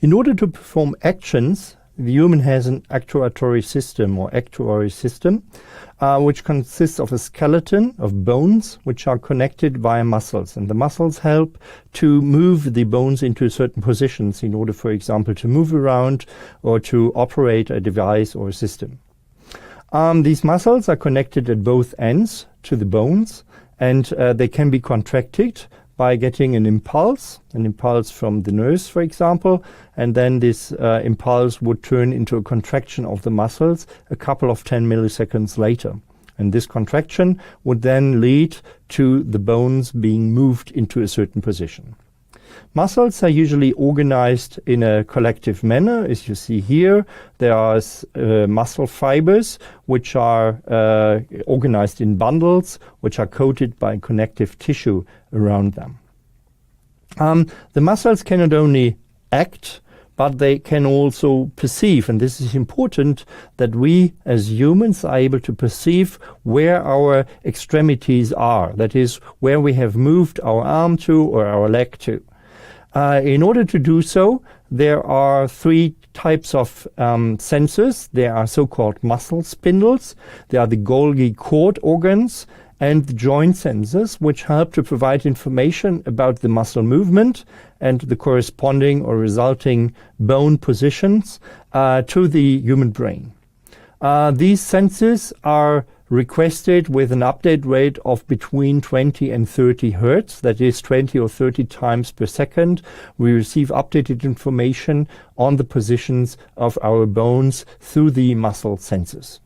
In order to perform actions, the human has an actuatory system which consists of a skeleton of bones which are connected via muscles. And the muscles help to move the bones into certain positions in order, for example, to move around or to operate a device or a system. These muscles are connected at both ends to the bones, and they can be contracted by getting an impulse from the nerves, for example, and then this impulse would turn into a contraction of the muscles a couple of 10 milliseconds later. And this contraction would then lead to the bones being moved into a certain position. Muscles are usually organized in a collective manner. As you see here, there are muscle fibers which are organized in bundles, which are coated by connective tissue around them. The muscles can not only act, but they can also perceive, and this is important, that we as humans are able to perceive where our extremities are, that is, where we have moved our arm to or our leg to. In order to do so, there are three types of sensors. There are so-called muscle spindles, there are the Golgi cord organs, and the joint sensors, which help to provide information about the muscle movement and the corresponding or resulting bone positions to the human brain. These sensors are requested with an update rate of between 20 and 30 hertz, that is 20 or 30 times per second. We receive updated information on the positions of our bones through the muscle sensors.